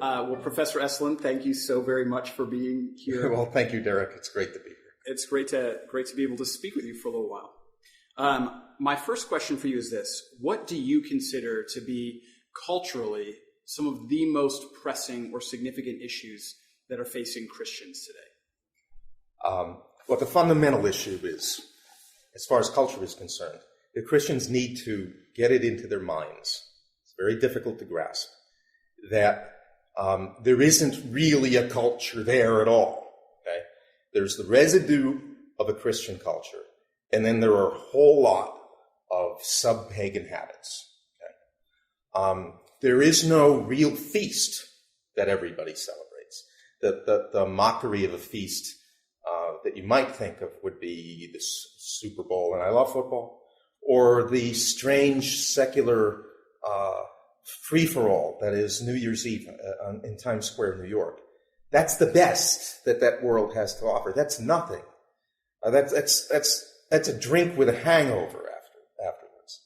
Well, Professor Esolen, thank you so very much for being here. Well, thank you, Derek. It's great to be here. It's great to be able to speak with you for a little while. My first question for you is this. What do you consider to be culturally some of the most pressing or significant issues that are facing Christians today? What the fundamental issue is, as far as culture is concerned, the Christians need to get it into their minds. It's very difficult to grasp that there isn't really a culture there at all. Okay? There's the residue of a Christian culture, and then there are a whole lot of sub-pagan habits. Okay? There is no real feast that everybody celebrates. The mockery of a feast that you might think of would be the Super Bowl, and I love football, or the strange secular free-for-all that is New Year's Eve in Times Square, New York. That's the best that world has to offer. That's nothing. That's a drink with a hangover afterwards.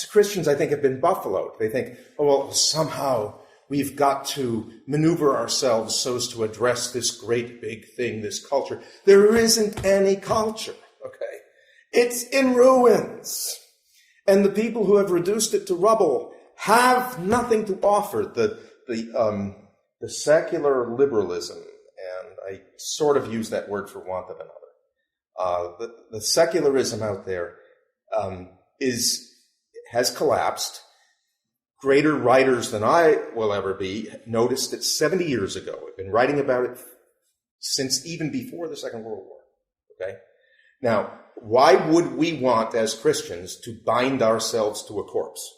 So Christians, I think, have been buffaloed. They think, oh, well, somehow we've got to maneuver ourselves so as to address this great big thing, this culture. There isn't any culture, okay? It's in ruins. And the people who have reduced it to rubble have nothing to offer. The secular liberalism, and I sort of use that word for want of another, the secularism out there has collapsed. Greater writers than I will ever be noticed it 70 years ago. I've been writing about it since even before the Second World War. Okay? Now, why would we want, as Christians, to bind ourselves to a corpse?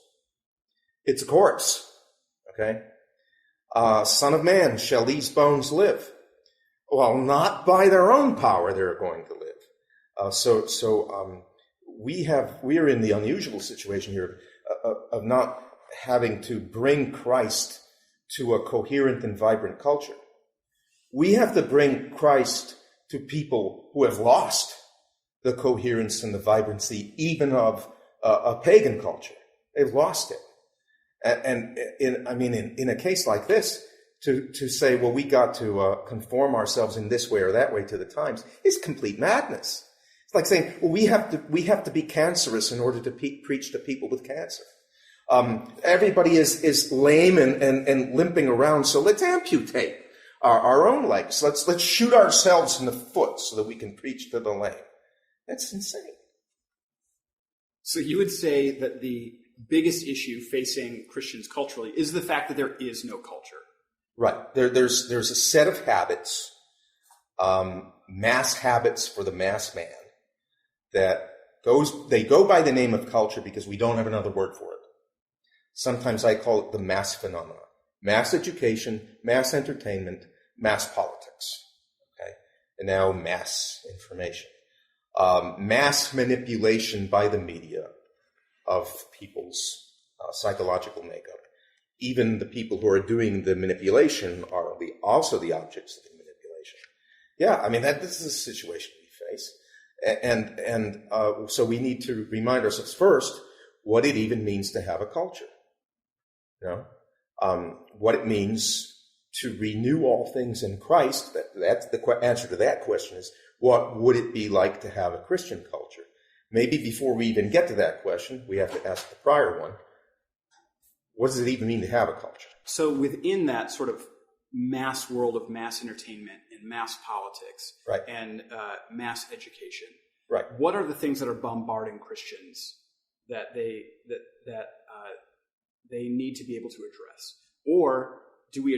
It's a corpse. Okay? Son of man, shall these bones live? Well, not by their own power they're going to live. We are in the unusual situation here of not having to bring Christ to a coherent and vibrant culture. We have to bring Christ to people who have lost the coherence and the vibrancy even of a pagan culture. They've lost it. And in a case like this, to say, well, we got to conform ourselves in this way or that way to the times is complete madness. It's like saying, well, we have to be cancerous in order to preach to people with cancer. Everybody is lame and limping around, so let's amputate our own legs. Let's shoot ourselves in the foot so that we can preach to the lame. That's insane. So you would say that the biggest issue facing Christians culturally is the fact that there is no culture. Right. There's a set of habits, mass habits for the mass man, that they go by the name of culture because we don't have another word for it. Sometimes I call it the mass phenomena. Mass education, mass entertainment, mass politics. Okay? And now mass information. Mass manipulation by the media of people's psychological makeup. Even the people who are doing the manipulation are also the objects of the manipulation. Yeah, this is a situation we face. And so we need to remind ourselves first what it even means to have a culture. What it means to renew all things in Christ. That's the answer to that question is, what would it be like to have a Christian culture? Maybe before we even get to that question, we have to ask the prior one, what does it even mean to have a culture? So within that sort of mass world of mass entertainment and mass politics, right, and mass education, right, what are the things that are bombarding Christians that they need to be able to address? Or do we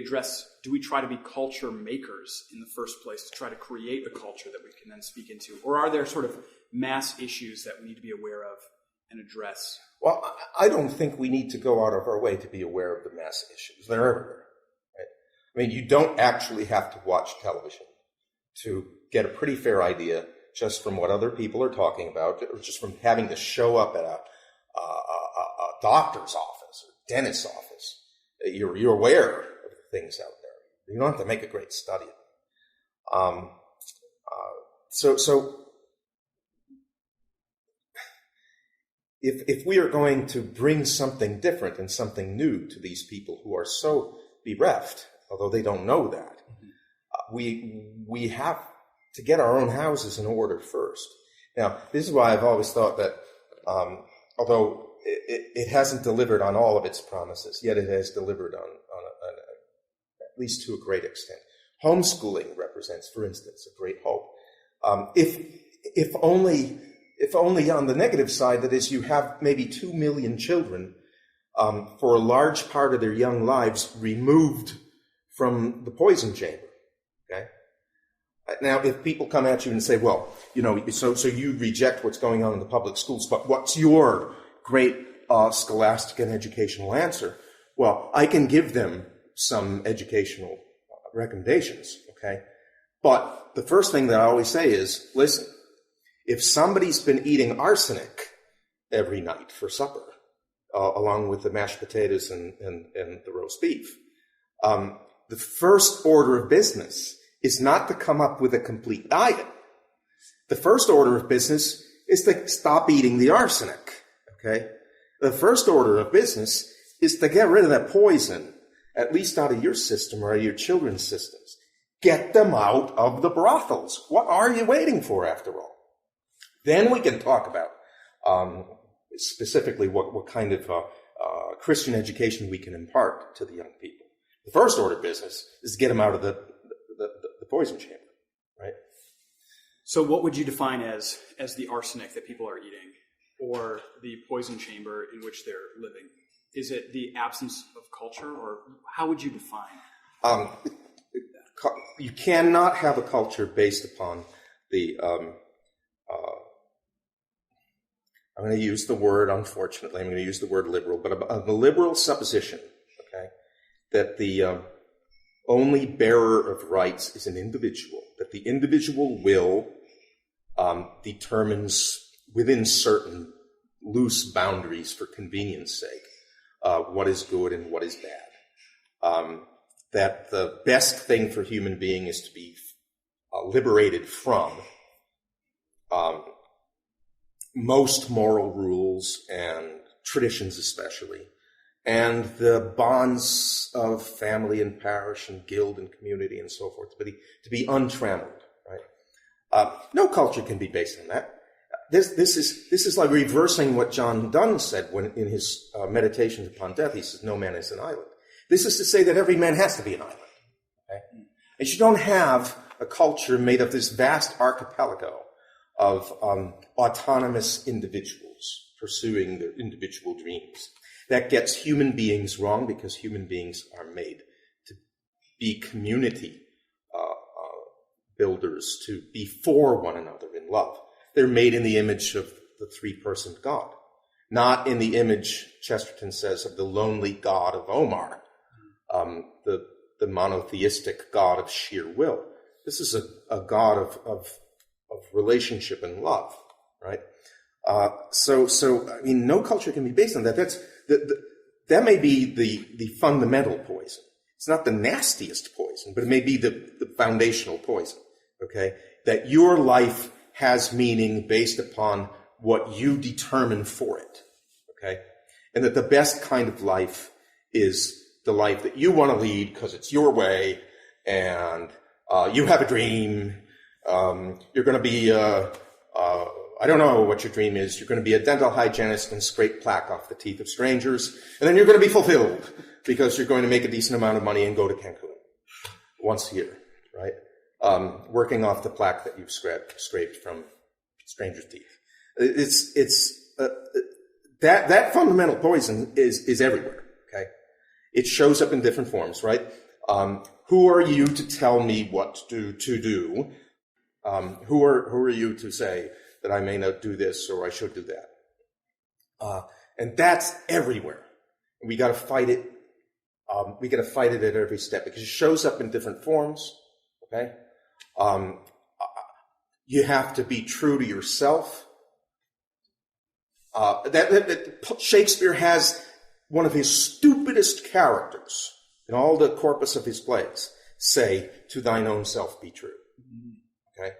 try to be culture makers in the first place to try to create a culture that we can then speak into? Or are there sort of mass issues that we need to be aware of and address? Well, I don't think we need to go out of our way to be aware of the mass issues. They're everywhere. Right? You don't actually have to watch television to get a pretty fair idea just from what other people are talking about, or just from having to show up at a doctor's office or dentist's office. You're aware of the things out there. You don't have to make a great study of them. So if we are going to bring something different and something new to these people who are so bereft, although they don't know that. We have to get our own houses in order first. Now, this is why I've always thought that, although it hasn't delivered on all of its promises, yet it has delivered on at least to a great extent. Homeschooling represents, for instance, a great hope. If only on the negative side, that is, you have maybe 2 million children for a large part of their young lives removed from the poison chamber. Okay. Now, if people come at you and say, well, so you reject what's going on in the public schools, but what's your great scholastic and educational answer? Well, I can give them some educational recommendations, okay? But the first thing that I always say is, listen, if somebody's been eating arsenic every night for supper, along with the mashed potatoes and the roast beef, the first order of business is not to come up with a complete diet. The first order of business is to stop eating the arsenic, okay? The first order of business is to get rid of that poison, at least out of your system or out of your children's systems. Get them out of the brothels. What are you waiting for, after all? Then we can talk about specifically what kind of Christian education we can impart to the young people. The first order of business is to get them out of the poison chamber, right? So what would you define as the arsenic that people are eating, or the poison chamber in which they're living? Is it the absence of culture, or how would you define? You cannot have a culture based upon the, I'm going to use the word, unfortunately, I'm going to use the word liberal, but a liberal supposition, okay, that the only bearer of rights is an individual, that the individual will determines within certain loose boundaries for convenience sake what is good and what is bad. That the best thing for human being is to be liberated from most moral rules and traditions especially, and the bonds of family and parish and guild and community and so forth, to be untrammeled, right? No culture can be based on that. This is like reversing what John Donne said when in his Meditations upon Death. He says, no man is an island. This is to say that every man has to be an island. Okay? And you don't have a culture made of this vast archipelago of autonomous individuals pursuing their individual dreams. That gets human beings wrong, because human beings are made to be community builders, to be for one another in love. They're made in the image of the three-person God, not in the image, Chesterton says, of the lonely God of Omar, the monotheistic God of sheer will. This is a God of relationship and love, right? So I mean, no culture can be based on that. That may be the fundamental poison. It's not the nastiest poison, but it may be the foundational poison, okay? That your life has meaning based upon what you determine for it, okay? And that the best kind of life is the life that you want to lead because it's your way, and you have a dream. You're going to be, I don't know what your dream is. You're going to be a dental hygienist and scrape plaque off the teeth of strangers, and then you're going to be fulfilled because you're going to make a decent amount of money and go to Cancun once a year, right? Working off the plaque that you've scraped from strangers' teeth. That fundamental poison is everywhere. Okay, it shows up in different forms, right? Who are you to tell me what to do? Who are you to say that I may not do this or I should do that? And that's everywhere. We got to fight it. We got to fight it at every step because it shows up in different forms. Okay. You have to be true to yourself. Shakespeare has one of his stupidest characters in all the corpus of his plays say, "To thine own self be true." Okay,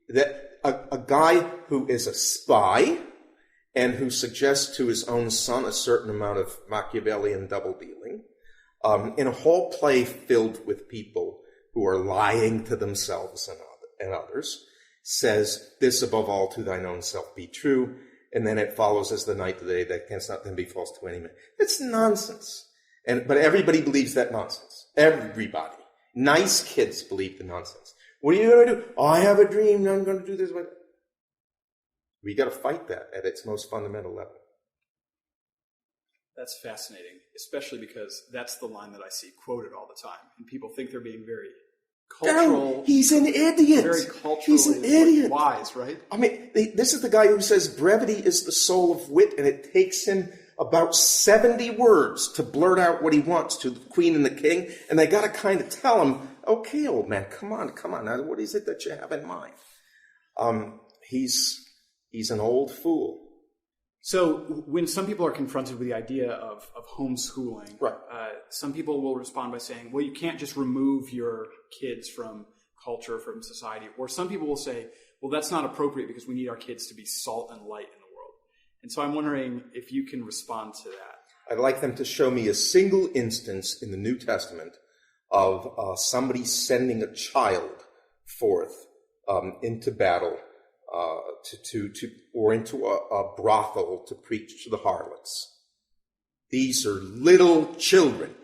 that a guy who is a spy and who suggests to his own son a certain amount of Machiavellian double dealing in a whole play filled with people who are lying to themselves and others, says, "This above all to thine own self be true," and then it follows as the night to the day, that canst not then be false to any man. It's nonsense. But everybody believes that nonsense. Everybody. Nice kids believe the nonsense. What are you going to do? Oh, I have a dream, I'm going to do this. We got to fight that at its most fundamental level. That's fascinating, especially because that's the line that I see quoted all the time. And people think they're being very cultural. No, he's an idiot. Very culturally He's an idiot. Wise, right? I mean, this is the guy who says brevity is the soul of wit, and it takes him about 70 words to blurt out what he wants to the queen and the king, and they got to kind of tell him, okay, old man, come on. Now, what is it that you have in mind? He's an old fool. So when some people are confronted with the idea of homeschooling, right. Some people will respond by saying, well, you can't just remove your kids from culture, from society. Or some people will say, well, that's not appropriate because we need our kids to be salt and light in the world. And so I'm wondering if you can respond to that. I'd like them to show me a single instance in the New Testament of somebody sending a child forth into battle or into a brothel to preach to the harlots. These are little children.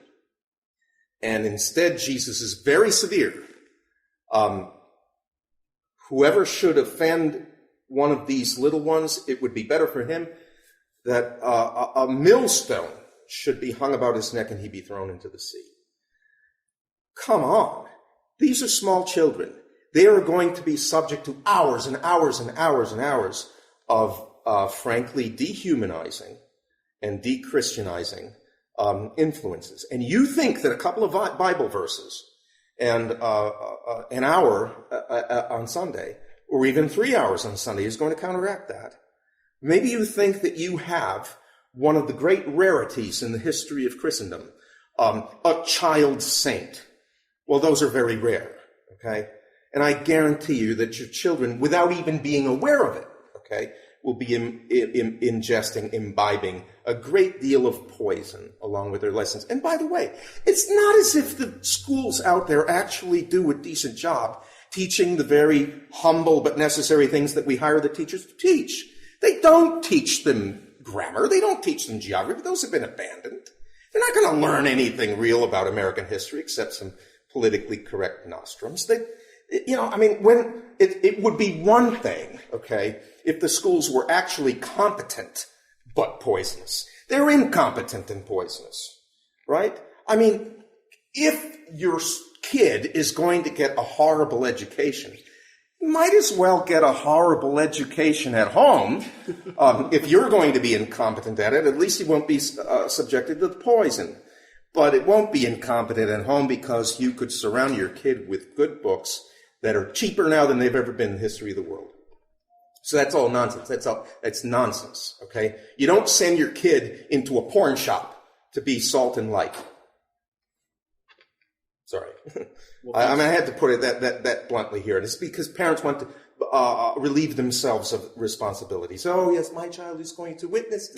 And instead, Jesus is very severe. Whoever should offend one of these little ones, it would be better for him that a millstone should be hung about his neck and he be thrown into the sea. Come on. These are small children. They are going to be subject to hours and hours and hours and hours of frankly dehumanizing and de-Christianizing influences. And you think that a couple of Bible verses and an hour on Sunday, or even 3 hours on Sunday, is going to counteract that. Maybe you think that you have one of the great rarities in the history of Christendom, a child saint. Well, those are very rare, okay? And I guarantee you that your children, without even being aware of it, okay, will be ingesting, imbibing a great deal of poison along with their lessons. And by the way, it's not as if the schools out there actually do a decent job teaching the very humble but necessary things that we hire the teachers to teach. They don't teach them grammar. They don't teach them geography. Those have been abandoned. They're not going to learn anything real about American history except some politically correct nostrums. When it would be one thing, okay, if the schools were actually competent but poisonous. They're incompetent and poisonous, right? I mean, if your kid is going to get a horrible education, you might as well get a horrible education at home. If you're going to be incompetent at it, at least you won't be subjected to the poison. But it won't be incompetent at home because you could surround your kid with good books that are cheaper now than they've ever been in the history of the world. So that's all nonsense. That's nonsense, okay? You don't send your kid into a porn shop to be salt and light. Sorry. I had to put it that bluntly here. And it's because parents want to relieve themselves of responsibilities. Oh, yes, my child is going to witness.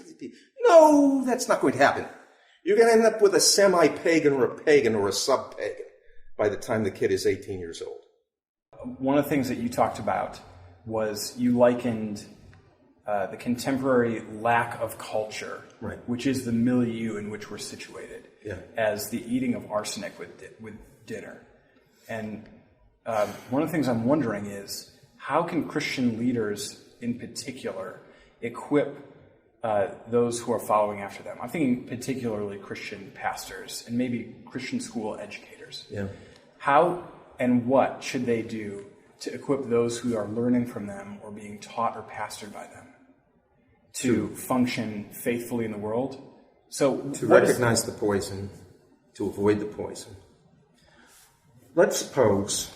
No, that's not going to happen. You're going to end up with a semi-pagan or a pagan or a sub-pagan by the time the kid is 18 years old. One of the things that you talked about was you likened the contemporary lack of culture, right, which is the milieu in which we're situated, yeah, as the eating of arsenic with dinner. And one of the things I'm wondering is, how can Christian leaders in particular equip those who are following after them? I'm thinking particularly Christian pastors and maybe Christian school educators. Yeah. How and what should they do to equip those who are learning from them or being taught or pastored by them to function faithfully in the world? So to recognize the poison, to avoid the poison. Let's suppose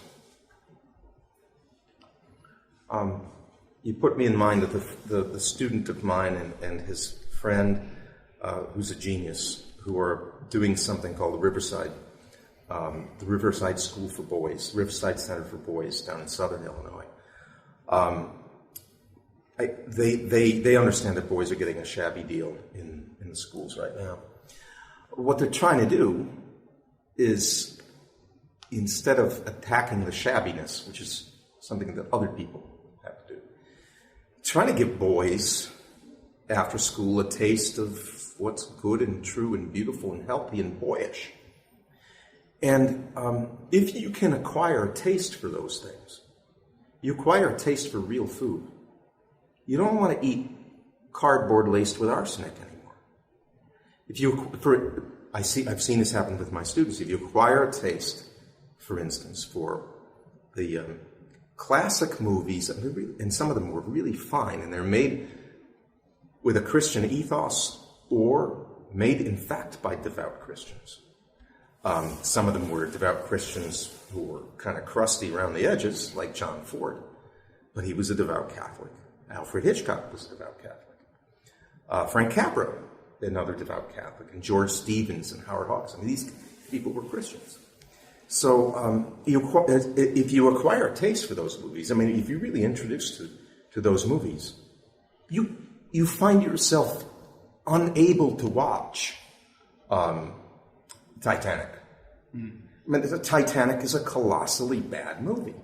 you put me in mind of the student of mine and his friend who's a genius, who are doing something called the Riverside School for Boys, Riverside Center for Boys down in southern Illinois. They understand that boys are getting a shabby deal in the schools right now. What they're trying to do is, instead of attacking the shabbiness, which is something that other people have to do, trying to give boys after school a taste of what's good and true and beautiful and healthy and boyish. And if you can acquire a taste for those things, you acquire a taste for real food. You don't want to eat cardboard laced with arsenic anymore. I've seen this happen with my students. If you acquire a taste, for instance, for the classic movies, and some of them were really fine, and they're made with a Christian ethos or made, in fact, by devout Christians. Some of them were devout Christians who were kind of crusty around the edges, like John Ford, but he was a devout Catholic. Alfred Hitchcock was a devout Catholic. Frank Capra, another devout Catholic, and George Stevens and Howard Hawks. I mean, these people were Christians. So if you acquire a taste for those movies, I mean, if you're really introduced to those movies, you find yourself unable to watch Titanic. I mean, Titanic is a colossally bad movie.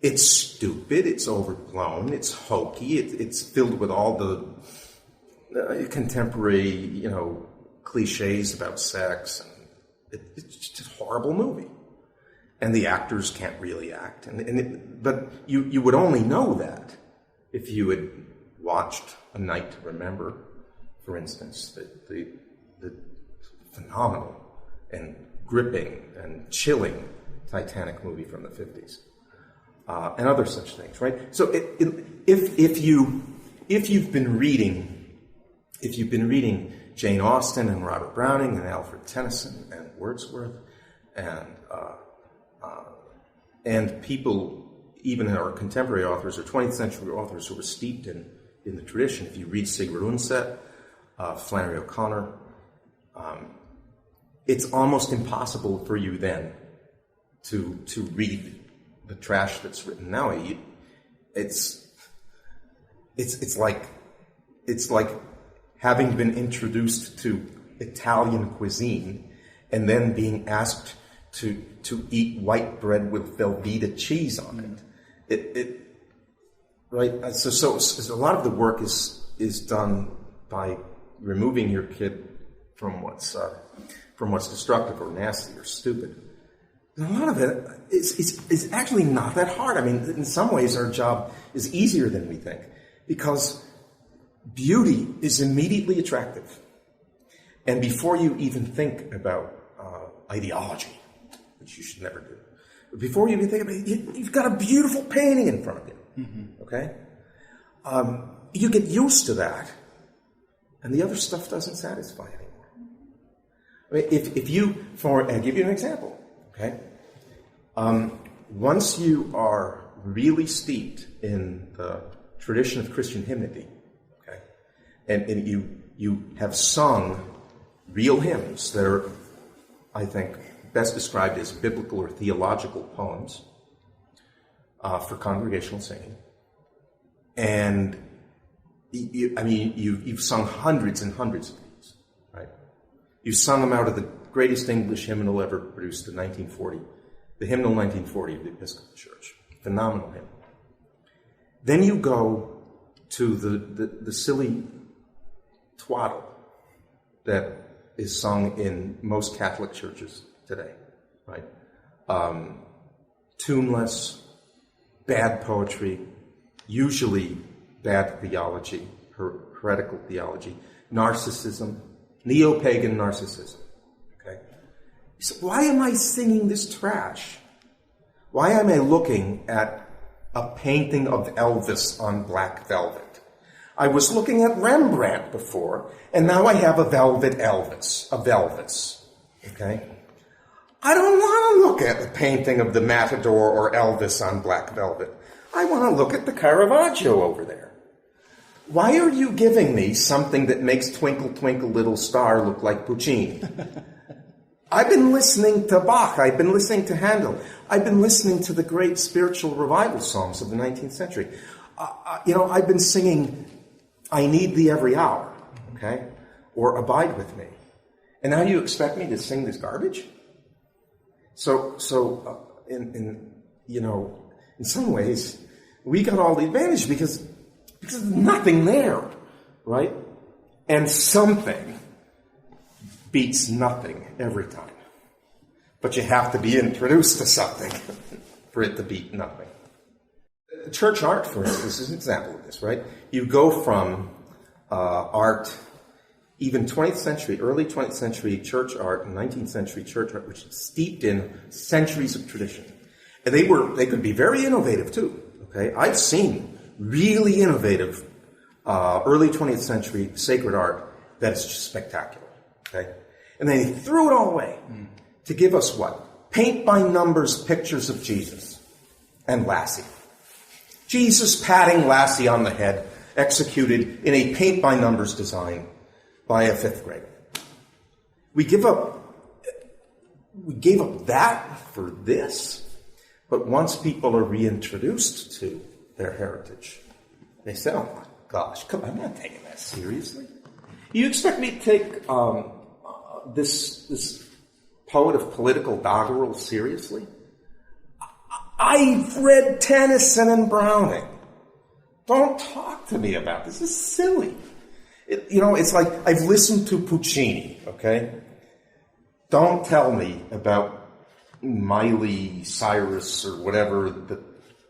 It's stupid, it's overblown, it's hokey, it's filled with all the contemporary, cliches about sex. And it's just a horrible movie. And the actors can't really act. But you would only know that if you had watched A Night to Remember, for instance, the phenomenal and gripping and chilling Titanic movie from the 50s. And other such things, right? So if you've been reading Jane Austen and Robert Browning and Alfred Tennyson and Wordsworth and people, even our contemporary authors or 20th century authors who were steeped in the tradition, if you read Sigurd Undset, Flannery O'Connor, it's almost impossible for you then to read the trash that's written now. It's like having been introduced to Italian cuisine and then being asked to eat white bread with Velveeta cheese on it. Right? So a lot of the work is done by removing your kid from what's destructive or nasty or stupid. And a lot of it is actually not that hard. I mean, in some ways, our job is easier than we think because beauty is immediately attractive. And before you even think about ideology, which you should never do, but before you even think about it, you've got a beautiful painting in front of you, okay? You get used to that, and the other stuff doesn't satisfy anymore. I mean, I'll give you an example, okay? Once you are really steeped in the tradition of Christian hymnody, okay, and you have sung real hymns that are, I think, best described as biblical or theological poems for congregational singing, and you've sung hundreds and hundreds of these, right? You sung them out of the greatest English hymnal ever produced in 1940, the hymnal 1940 of the Episcopal Church. Phenomenal hymn. Then you go to the silly twaddle that is sung in most Catholic churches today, right? Tuneless, bad poetry, usually bad theology, heretical theology, narcissism, neo-pagan narcissism. Okay? So why am I singing this trash? Why am I looking at a painting of Elvis on black velvet? I was looking at Rembrandt before, and now I have a velvet Elvis, a Velvis. Okay? I don't want to look at a painting of the Matador or Elvis on black velvet. I want to look at the Caravaggio over there. Why are you giving me something that makes Twinkle, Twinkle, Little Star look like Puccini? I've been listening to Bach. I've been listening to Handel. I've been listening to the great spiritual revival songs of the 19th century. I've been singing I Need Thee Every Hour, okay? Or Abide With Me. And now you expect me to sing this garbage? In some ways, we got all the advantage because there's nothing there, right? And something beats nothing every time. But you have to be introduced to something for it to beat nothing. Church art, for instance, is an example of this, right? You go from art, even 20th century, early 20th century church art and 19th century church art, which is steeped in centuries of tradition. And they could be very innovative too, okay? I've seen really innovative early 20th century sacred art that is just spectacular, okay? And they threw it all away to give us what? Paint by numbers pictures of Jesus and Lassie. Jesus patting Lassie on the head, executed in a paint by numbers design by a 5th grader. We gave up that for this, but once people are reintroduced to their heritage, they say, oh my gosh, come on, I'm not taking that seriously. You expect me to take this poet of political doggerel seriously? I've read Tennyson and Browning. Don't talk to me about this. This is silly. It's like I've listened to Puccini, okay? Don't tell me about Miley Cyrus or whatever.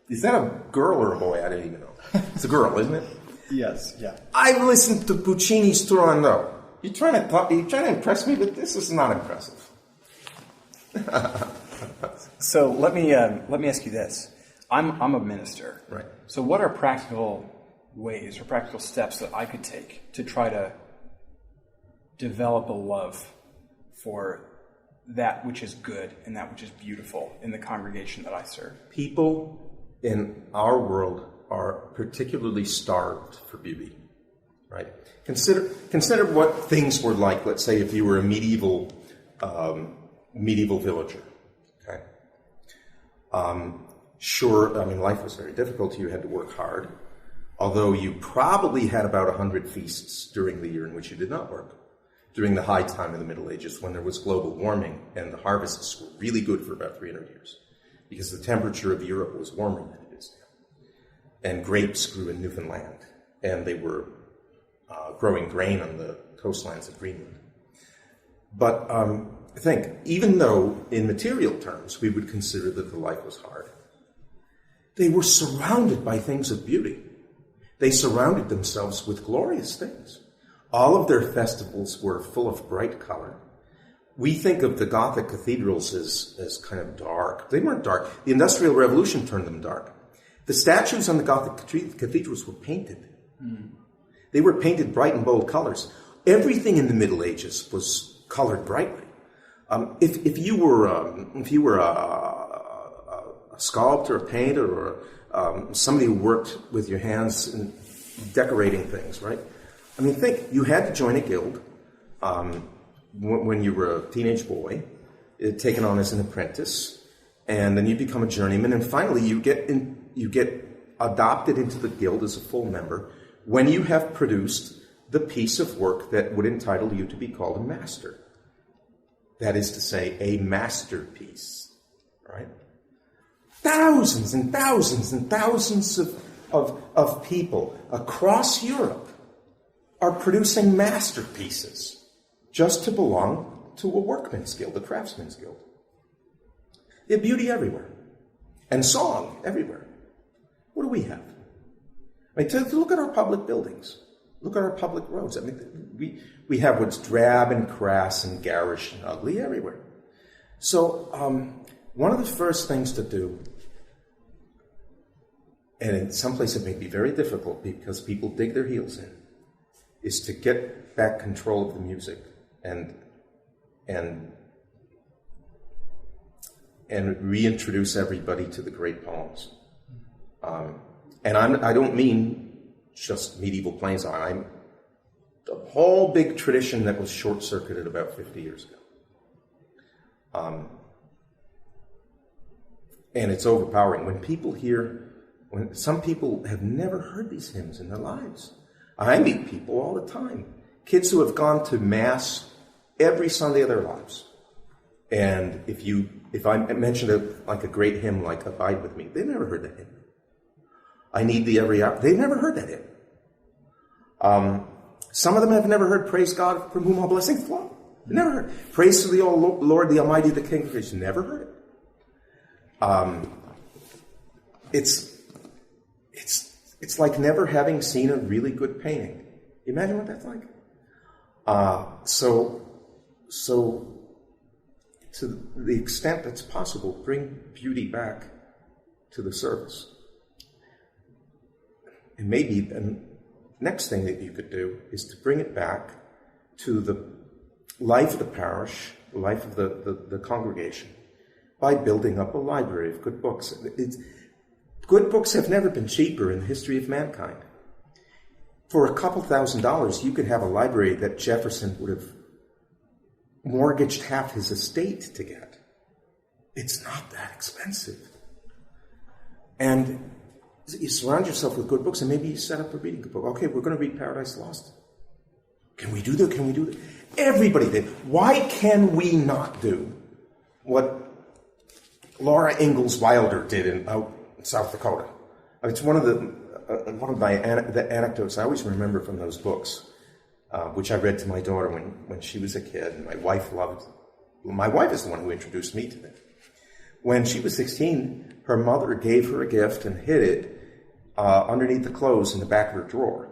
Is that a girl or a boy? I don't even know. It's a girl, isn't it? Yes, yeah. I've listened to Puccini's Turandot. You're trying to impress me, but this is not impressive. So let me ask you this. I'm a minister. Right. So what are practical ways or practical steps that I could take to try to develop a love for that which is good and that which is beautiful in the congregation that I serve? People in our world are particularly starved for beauty, right? Consider what things were like, let's say, if you were a medieval villager, okay? Life was very difficult. You had to work hard, although you probably had about 100 feasts during the year in which you did not work. During the high time of the Middle Ages, when there was global warming and the harvests were really good for about 300 years, because the temperature of Europe was warmer than it is now. And grapes grew in Newfoundland, and they were growing grain on the coastlands of Greenland. But I think, even though in material terms we would consider that the life was hard, they were surrounded by things of beauty. They surrounded themselves with glorious things. All of their festivals were full of bright color. We think of the Gothic cathedrals as kind of dark. They weren't dark. The Industrial Revolution turned them dark. The statues on the Gothic cathedrals were painted. They were painted bright and bold colors. Everything in the Middle Ages was colored brightly. If you were a sculptor, a painter, or somebody who worked with your hands in decorating things, right? Think, you had to join a guild when you were a teenage boy, taken on as an apprentice, and then you become a journeyman, and finally you get adopted into the guild as a full member when you have produced the piece of work that would entitle you to be called a master. That is to say, a masterpiece, right? Thousands and thousands and thousands of people across Europe are producing masterpieces just to belong to a workman's guild, a craftsman's guild. There's beauty everywhere, and song everywhere. What do we have? Look at our public buildings. Look at our public roads. We have what's drab and crass and garish and ugly everywhere. So one of the first things to do, and in some places it may be very difficult because people dig their heels in, is to get back control of the music and reintroduce everybody to the great poems. And I don't mean just medieval plains. I'm the whole big tradition that was short-circuited about 50 years ago. And it's overpowering. When some people have never heard these hymns in their lives. I meet people all the time. Kids who have gone to Mass every Sunday of their lives. And if I mentioned a great hymn like Abide With Me, they've never heard that hymn. I Need Thee Every Hour, they've never heard that hymn. Some of them have never heard Praise God from whom all blessings flow. They've never heard. Praise to the Lord, the Almighty, the King of Creation. Never heard it. It's like never having seen a really good painting. Imagine what that's like. So to the extent that's possible, bring beauty back to the service. And maybe the next thing that you could do is to bring it back to the life of the parish, the life of the congregation, by building up a library of good books. Good books have never been cheaper in the history of mankind. For a couple $1,000s, you could have a library that Jefferson would have mortgaged half his estate to get. It's not that expensive. And you surround yourself with good books, and maybe you set up a reading book. Okay, we're going to read Paradise Lost. Can we do that? Can we do that? Everybody did. Why can we not do what Laura Ingalls Wilder did in South Dakota? It's one of the anecdotes I always remember from those books, which I read to my daughter when she was a kid, and my wife loved. My wife is the one who introduced me to them. When she was 16, her mother gave her a gift and hid it underneath the clothes in the back of her drawer.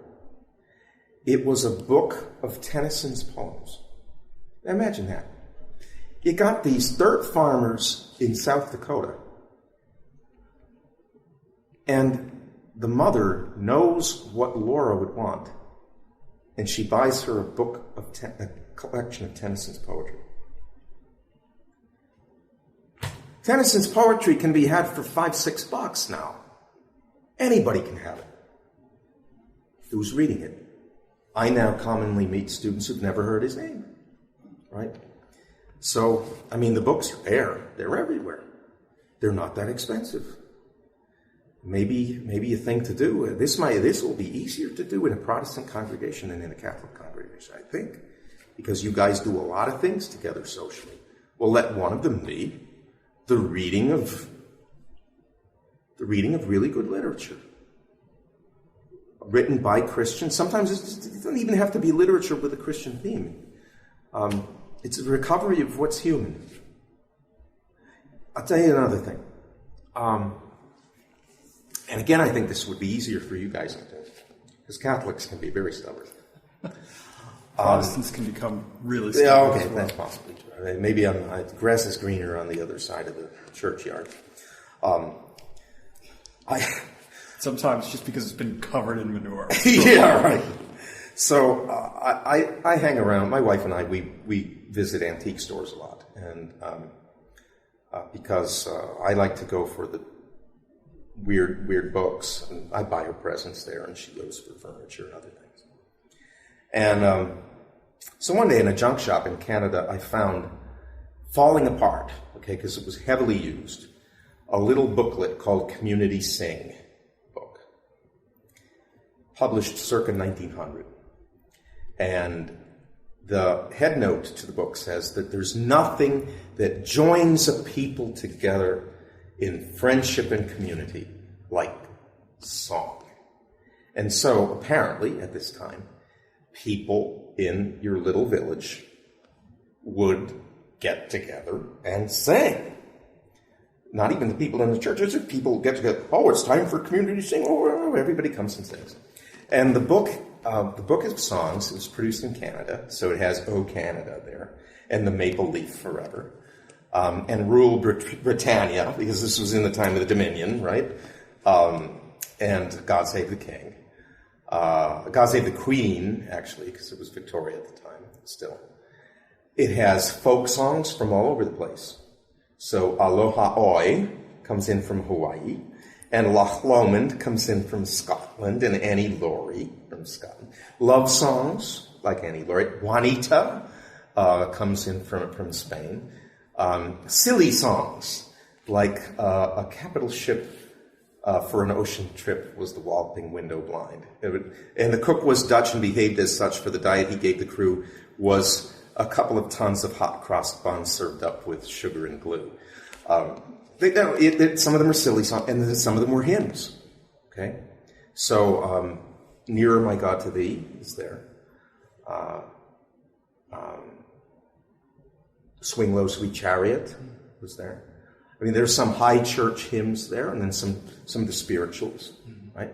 It was a book of Tennyson's poems. Now imagine that. You got these dirt farmers in South Dakota, and the mother knows what Laura would want, and she buys her a collection of Tennyson's poetry. Tennyson's poetry can be had for $5-6 now. Anybody can have it. Who's reading it? I now commonly meet students who've never heard his name, right? So, the books are there. They're everywhere. They're not that expensive. Maybe a thing to do. This will be easier to do in a Protestant congregation than in a Catholic congregation, I think, because you guys do a lot of things together socially. Well, let one of them be the reading of really good literature, written by Christians. Sometimes it doesn't even have to be literature with a Christian theme. It's a recovery of what's human. I'll tell you another thing. And again, I think this would be easier for you guys to do, because Catholics can be very stubborn. Protestants can become really stubborn. Yeah, okay, that's possibly true. Maybe the grass is greener on the other side of the churchyard. Sometimes just because it's been covered in manure. Yeah, right. So I hang around. My wife and I, we visit antique stores a lot, and because I like to go for the weird books, and I buy her presents there, and she goes for furniture and other things. And so one day in a junk shop in Canada, I found, falling apart, okay, because it was heavily used, a little booklet called Community Sing book, published circa 1900. And the head note to the book says that there's nothing that joins a people together in friendship and community like song. And so, apparently, at this time, people in your little village would get together and sing. Not even the people in the churches, people get together, it's time for community sing, everybody comes and sings. And the book of songs was produced in Canada, so it has O Canada there, and the Maple Leaf Forever. And Rule Britannia, because this was in the time of the Dominion, right? And God Save the King. God Save the Queen, actually, because it was Victoria at the time, still. It has folk songs from all over the place. So Aloha Oi comes in from Hawaii, and Loch Lomond comes in from Scotland, and Annie Laurie from Scotland. Love songs, like Annie Laurie. Juanita comes in from Spain. Silly songs, like a capital ship for an ocean trip was the Walloping Window Blind. And the cook was Dutch and behaved as such, for the diet he gave the crew was a couple of tons of hot cross buns served up with sugar and glue. Some of them are silly songs, and then some of them were hymns. Okay? So, Nearer, My God, to Thee is there. Swing Low, Sweet Chariot was there. I mean, there's some high church hymns there, and then some of the spirituals, right?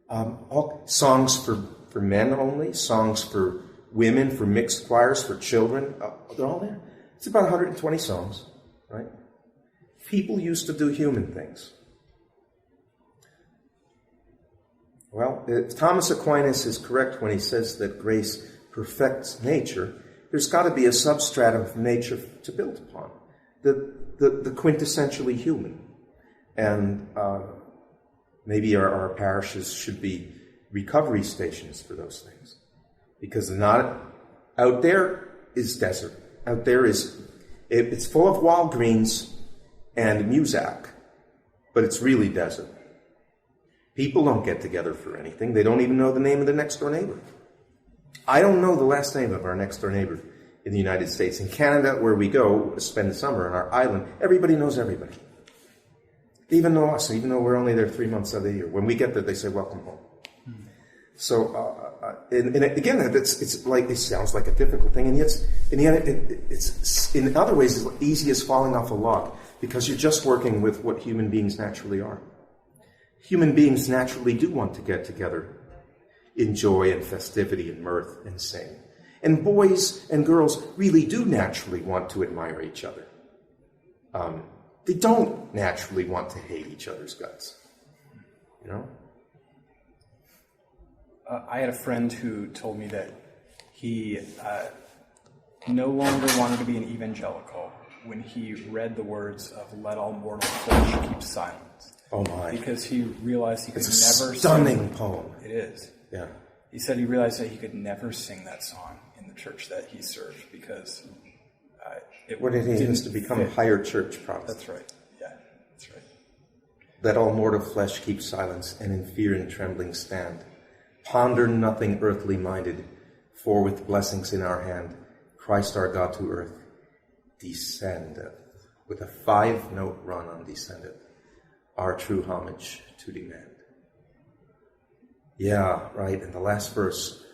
All songs for men only, songs for women, for mixed choirs, for children. They're all there. It's about 120 songs, right? People used to do human things. Well, Thomas Aquinas is correct when he says that grace perfects nature. There's got to be a substratum of nature to build upon. The quintessentially human. And maybe our parishes should be recovery stations for those things. Because out there is desert. Out there it's full of Walgreens and Muzak, but it's really desert. People don't get together for anything. They don't even know the name of their next door neighbor. I don't know the last name of our next door neighbor in the United States. In Canada, where we go spend the summer on our island, everybody knows everybody. They even know us, even though we're only there 3 months out of the year. When we get there, they say, welcome home. So, and again, it's like, it sounds like a difficult thing, and yet it's in other ways as easy as falling off a log, because you're just working with what human beings naturally are. Human beings naturally do want to get together in joy and festivity and mirth and sing. And boys and girls really do naturally want to admire each other. They don't naturally want to hate each other's guts. You know? I had a friend who told me that he no longer wanted to be an evangelical when he read the words of "Let all mortal flesh keep silence." Oh my! Because he realized he could never. It's a stunning poem. It is. Yeah. He said he realized that he could never sing that song in the church that he served because what did he used to become? A higher church Protestant. That's right. Yeah, that's right. Let all mortal flesh keep silence, and in fear and trembling stand. Ponder nothing earthly minded, for with blessings in our hand, Christ our God to earth descendeth. With a 5-note run on descendeth, our true homage to demand. Yeah, right. And the last verse,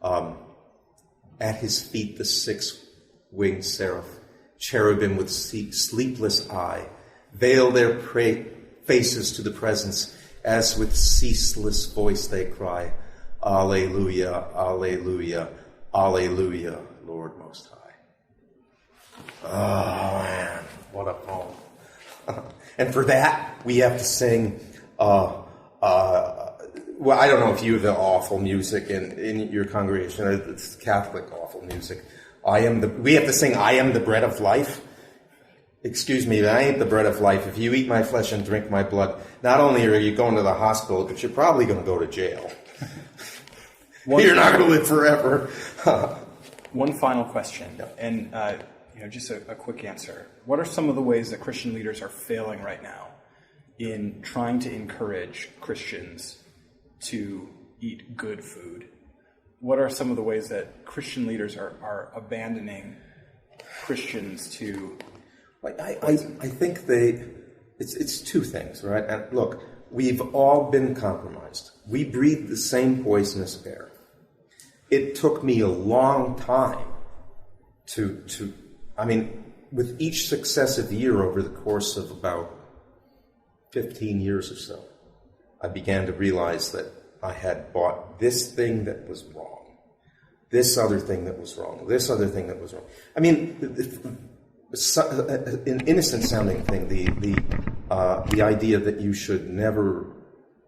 at his feet the 6-winged seraph, cherubim with sleepless eye, veil their faces to the presence, as with ceaseless voice they cry, Alleluia, Alleluia, Alleluia, Lord Most High. Oh, man, what a poem. And for that, we have to sing, well, I don't know if you have the awful music in your congregation, it's Catholic awful music. We have to sing, I am the bread of life. Excuse me, I ain't the bread of life. If you eat my flesh and drink my blood, not only are you going to the hospital, but you're probably going to go to jail. You're not going to live forever. One final question, yeah. And just a quick answer. What are some of the ways that Christian leaders are failing right now in trying to encourage Christians to eat good food? What are some of the ways that Christian leaders are abandoning Christians to... I think it's two things, right? And look, we've all been compromised. We breathe the same poisonous air. It took me a long time with each successive year over the course of about 15 years or so, I began to realize that I had bought this thing that was wrong, this other thing that was wrong, this other thing that was wrong. I mean, an innocent-sounding thing, the idea that you should never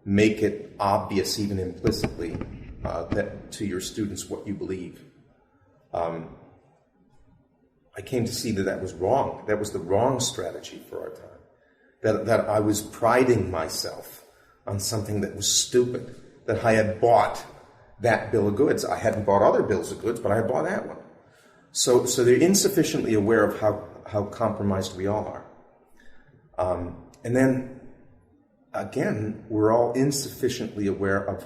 make it obvious, even implicitly, that to your students what you believe. I came to see that was wrong. That was the wrong strategy for our time. That I was priding myself on something that was stupid. That I had bought that bill of goods. I hadn't bought other bills of goods, but I had bought that one. So they're insufficiently aware of how compromised we all are. And then, again, we're all insufficiently aware of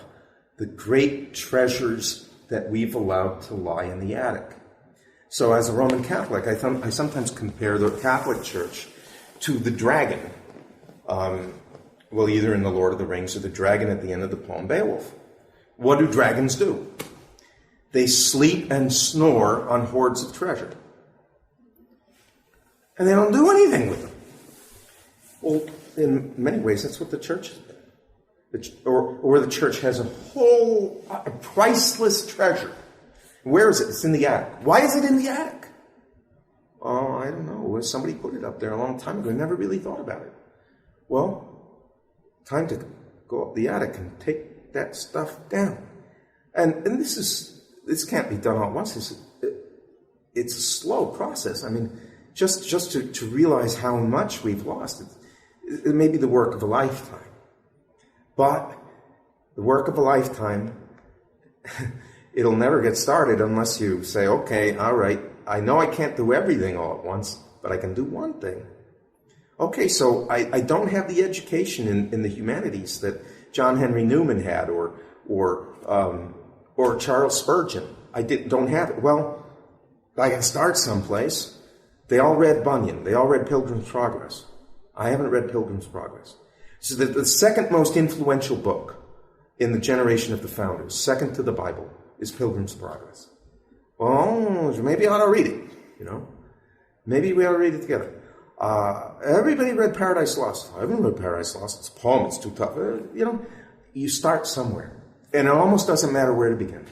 the great treasures that we've allowed to lie in the attic. So as a Roman Catholic, I sometimes compare the Catholic Church to the dragon, either in The Lord of the Rings or the dragon at the end of the poem Beowulf. What do dragons do? They sleep and snore on hoards of treasure. And they don't do anything with them. Well, in many ways, that's what the church has been. Or the church has a priceless treasure. Where is it? It's in the attic. Why is it in the attic? Oh, I don't know. Somebody put it up there a long time ago. I never really thought about it. Well, time to go up the attic and take that stuff down. And this can't be done all at once. It's a slow process. I mean, just to realize how much we've lost, it may be the work of a lifetime. But the work of a lifetime, it'll never get started unless you say, okay, all right, I know I can't do everything all at once, but I can do one thing. Okay, so I don't have the education in the humanities that John Henry Newman had or Charles Spurgeon. I don't have it. Well, I can start someplace. They all read Bunyan. They all read Pilgrim's Progress. I haven't read Pilgrim's Progress. So the second most influential book in the generation of the founders, second to the Bible, is Pilgrim's Progress. Well, maybe I ought to read it, Maybe we ought to read it together. Everybody read Paradise Lost. I haven't read Paradise Lost. It's a poem. It's too tough. You start somewhere. And it almost doesn't matter where to begin.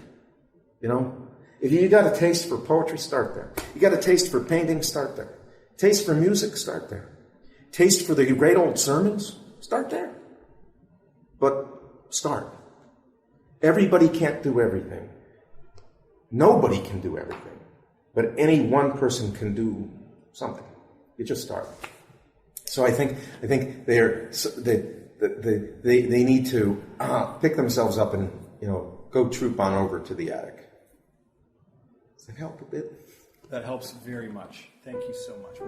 If you got a taste for poetry, start there. You got a taste for painting, start there. Taste for music, start there. Taste for the great old sermons, start there. But start. Everybody can't do everything. Nobody can do everything. But any one person can do something. You just start. So I think they need to pick themselves up and go troop on over to the attic. Does that help a bit? That helps very much. Thank you so much.